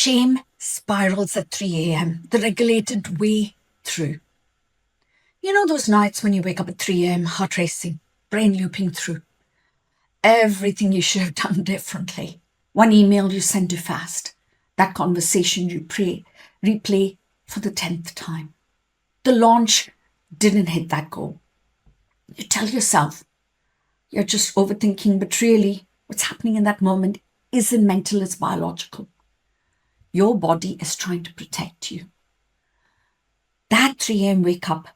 Shame spirals at 3 a.m., the regulated way through. You know those nights when you wake up at 3 a.m., heart racing, brain looping through everything you should have done differently. One email you send too fast, that conversation you replay for the 10th time. The launch didn't hit that goal. You tell yourself you're just overthinking, but really what's happening in that moment isn't mental, it's biological. Your body is trying to protect you. That 3 a.m. wake up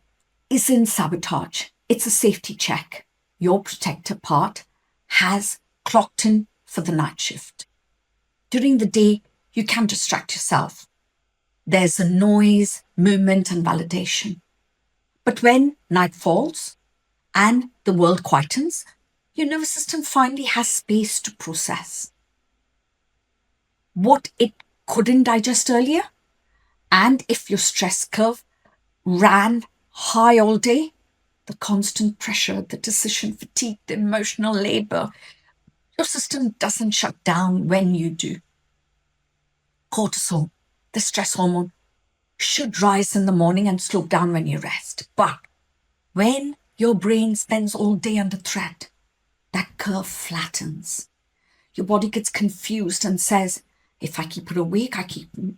isn't sabotage, it's a safety check. Your protector part has clocked in for the night shift. During the day, you can distract yourself. There's a noise, movement, and validation. But when night falls and the world quietens, your nervous system finally has space to process what it couldn't digest earlier. And if your stress curve ran high all day, the constant pressure, the decision fatigue, the emotional labor, your system doesn't shut down when you do. Cortisol, the stress hormone, should rise in the morning and slow down when you rest. But when your brain spends all day under threat, that curve flattens. Your body gets confused and says, if I keep her awake, I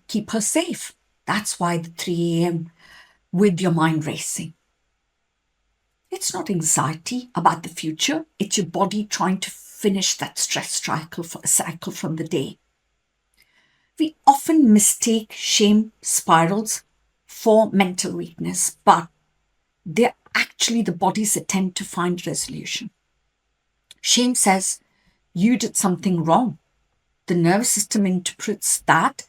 keep her safe. That's why the 3 a.m. with your mind racing. It's not anxiety about the future. It's your body trying to finish that stress cycle from the day. We often mistake shame spirals for mental weakness, but they're actually the body's attempt to find resolution. Shame says you did something wrong. The nervous system interprets that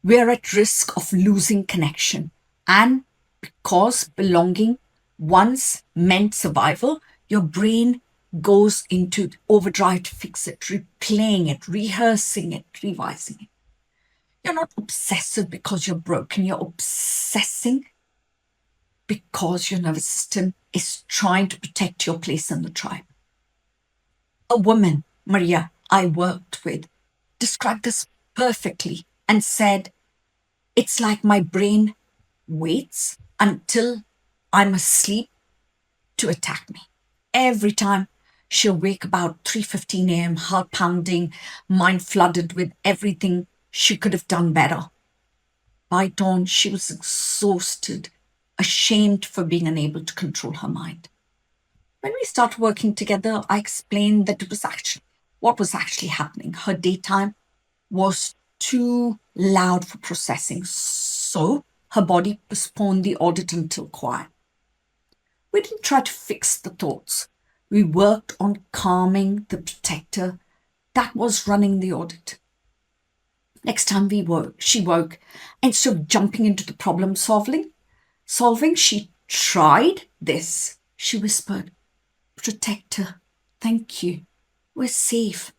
we're at risk of losing connection. And because belonging once meant survival, your brain goes into overdrive to fix it, replaying it, rehearsing it, revising it. You're not obsessive because you're broken. You're obsessing because your nervous system is trying to protect your place in the tribe. A woman, Maria, I worked with, described this perfectly and said, it's like my brain waits until I'm asleep to attack me. Every time she'll wake about 3:15 a.m., heart pounding, mind flooded with everything she could have done better. By dawn, she was exhausted, ashamed for being unable to control her mind. When we started working together, I explained that what was actually happening. Her daytime was too loud for processing, so her body postponed the audit until quiet. We didn't try to fix the thoughts. We worked on calming the protector that was running the audit. Next time she woke, instead of jumping into the problem solving, she tried this. She whispered, "Protector, thank you. We're safe.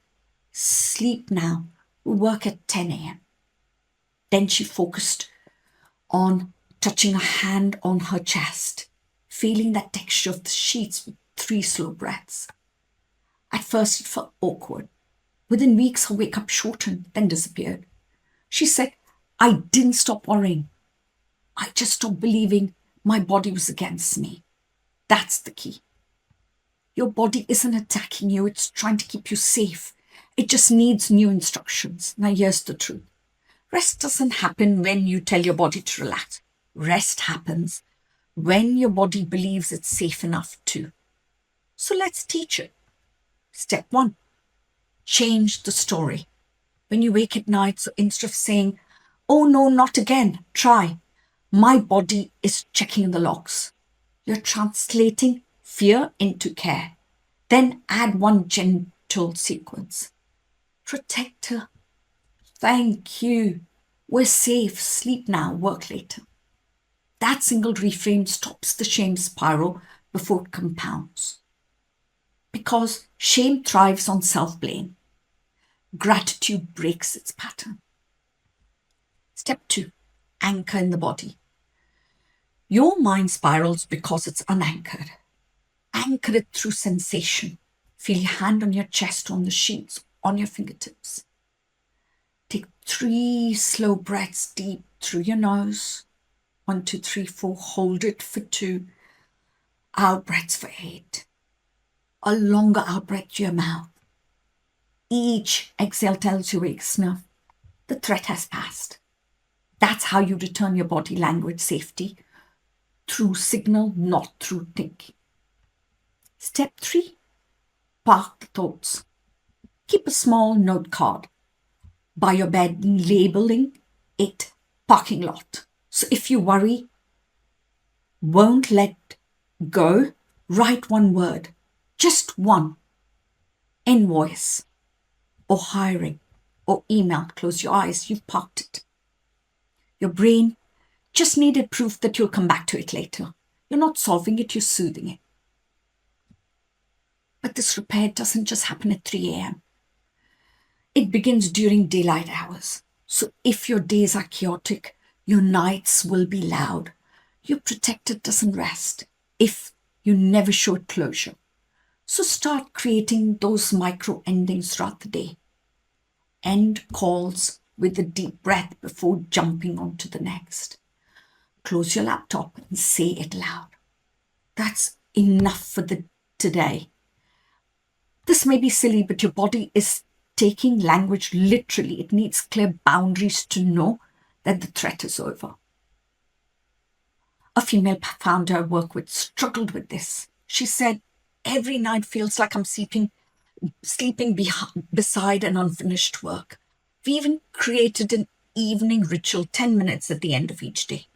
Sleep now. We'll work at 10 a.m. Then she focused on touching a hand on her chest, feeling that texture of the sheets with 3 slow breaths. At first, it felt awkward. Within weeks, her wake-up shortened, then disappeared. She said, I didn't stop worrying. I just stopped believing my body was against me. That's the key. Your body isn't attacking you. It's trying to keep you safe. It just needs new instructions. Now, here's the truth. Rest doesn't happen when you tell your body to relax. Rest happens when your body believes it's safe enough to. So let's teach it. Step 1, change the story. When you wake at night, so instead of saying, oh no, not again, try, my body is checking the logs. You're translating fear into care. Then add one gentle sequence. Protector, thank you. We're safe. Sleep now, work later. That single reframe stops the shame spiral before it compounds. Because shame thrives on self-blame. Gratitude breaks its pattern. Step 2, anchor in the body. Your mind spirals because it's unanchored. Anchor it through sensation. Feel your hand on your chest, on the sheets, on your fingertips. Take 3 slow breaths deep through your nose. 1, 2, 3, 4. Hold it for 2. Out breaths for 8. A longer out breath to your mouth. Each exhale tells your vagus nerve the threat has passed. That's how you return your body language safety, through signal, not through thinking. Step 3, park the thoughts. Keep a small note card by your bed labeling it parking lot. So if you worry, won't let go, write one word, just one. Invoice or hiring or email. Close your eyes, you've parked it. Your brain just needed proof that you'll come back to it later. You're not solving it, you're soothing it. But this repair doesn't just happen at 3 a.m. It begins during daylight hours. So if your days are chaotic, your nights will be loud. Your protector doesn't rest if you never show closure. So start creating those micro endings throughout the day. End calls with a deep breath before jumping on to the next. Close your laptop and say it loud. That's enough for today. This may be silly, but your body is taking language literally. It needs clear boundaries to know that the threat is over. A female founder I work with struggled with this. She said, every night feels like I'm sleeping beside an unfinished work. We even created an evening ritual, 10 minutes at the end of each day.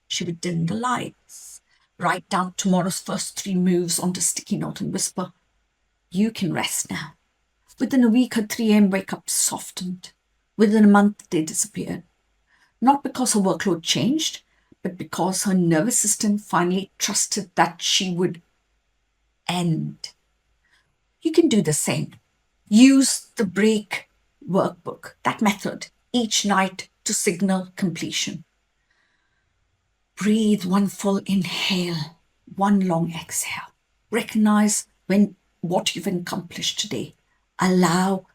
She would dim the lights, write down tomorrow's first 3 moves on a sticky note and whisper, you can rest now. Within a week, her 3 a.m. wake-up softened. Within a month, they disappeared. Not because her workload changed, but because her nervous system finally trusted that she would end. You can do the same. Use the break workbook, that method, each night to signal completion. Breathe one full inhale, one long exhale. Recognize what you've accomplished today. Allow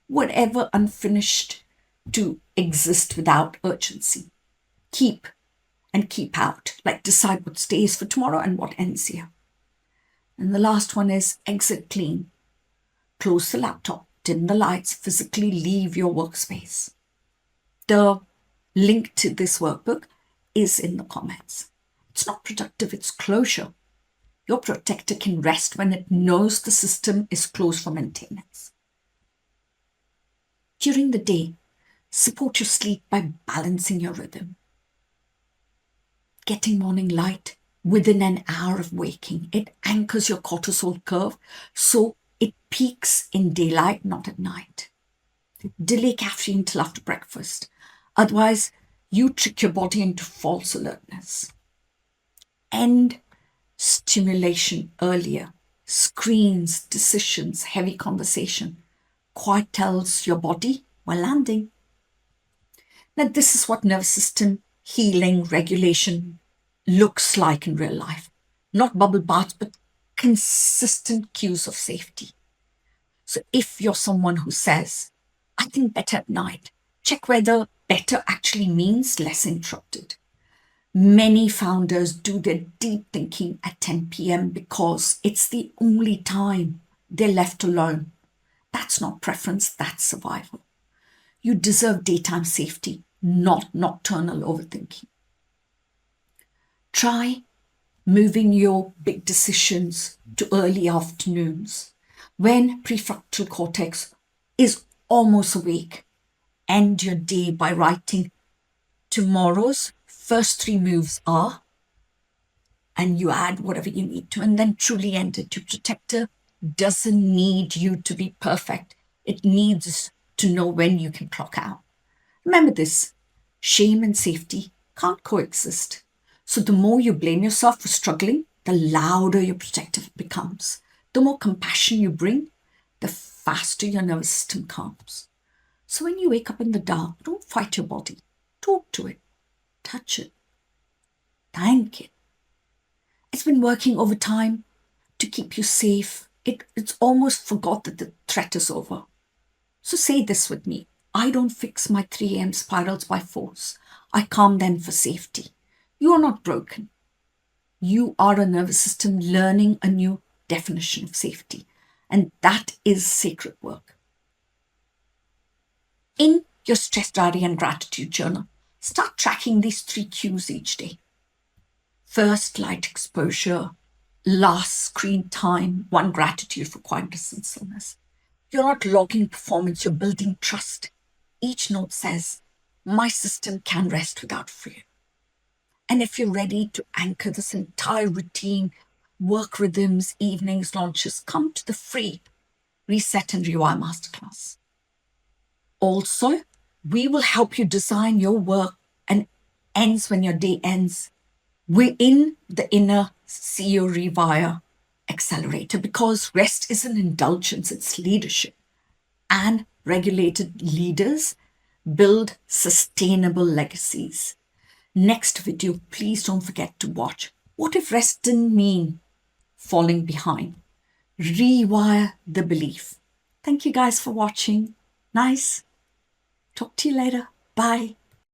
whatever unfinished to exist without urgency. Keep out, like decide what stays for tomorrow and what ends here. And the last one is exit clean. Close the laptop, dim the lights, physically leave your workspace. The link to this workbook is in the comments. It's not productive, it's closure. Your protector can rest when it knows the system is closed for maintenance. During the day, support your sleep by balancing your rhythm. Getting morning light within an hour of waking. It anchors your cortisol curve so it peaks in daylight, not at night. Delay caffeine till after breakfast. Otherwise, you trick your body into false alertness. End stimulation earlier. Screens, decisions, heavy conversation. Quiet tells your body we're landing. Now, this is what nervous system healing, regulation looks like in real life. Not bubble baths, but consistent cues of safety. So if you're someone who says, I think better at night, check whether better actually means less interrupted. Many founders do their deep thinking at 10 p.m. because it's the only time they're left alone. That's not preference, that's survival. You deserve daytime safety, not nocturnal overthinking. Try moving your big decisions to early afternoons when prefrontal cortex is almost awake. End your day by writing tomorrow's first 3 moves are, and you add whatever you need to, and then truly end it. Your protector doesn't need you to be perfect. It needs to know when you can clock out. Remember this, shame and safety can't coexist. So the more you blame yourself for struggling, the louder your protective becomes. The more compassion you bring, the faster your nervous system calms. So when you wake up in the dark, don't fight your body. Talk to it. Touch it. Thank it. It's been working overtime to keep you safe. It's almost forgot that the threat is over. So say this with me. I don't fix my 3 a.m. spirals by force. I calm them for safety. You are not broken. You are a nervous system learning a new definition of safety. And that is sacred work. In your stress diary and gratitude journal, start tracking these 3 cues each day. First, light exposure. Last, screen time. 1, gratitude for quietness and stillness. You're not logging performance, you're building trust. Each note says, my system can rest without fear. And if you're ready to anchor this entire routine, work rhythms, evenings, launches, come to the free Reset and Rewire Masterclass. Also, we will help you design your work and ends when your day ends. We're in the inner CEO Rewire Accelerator because rest is an indulgence, it's leadership. And regulated leaders build sustainable legacies. Next video, please don't forget to watch. What if rest didn't mean falling behind? Rewire the belief. Thank you guys for watching. Nice. Talk to you later. Bye.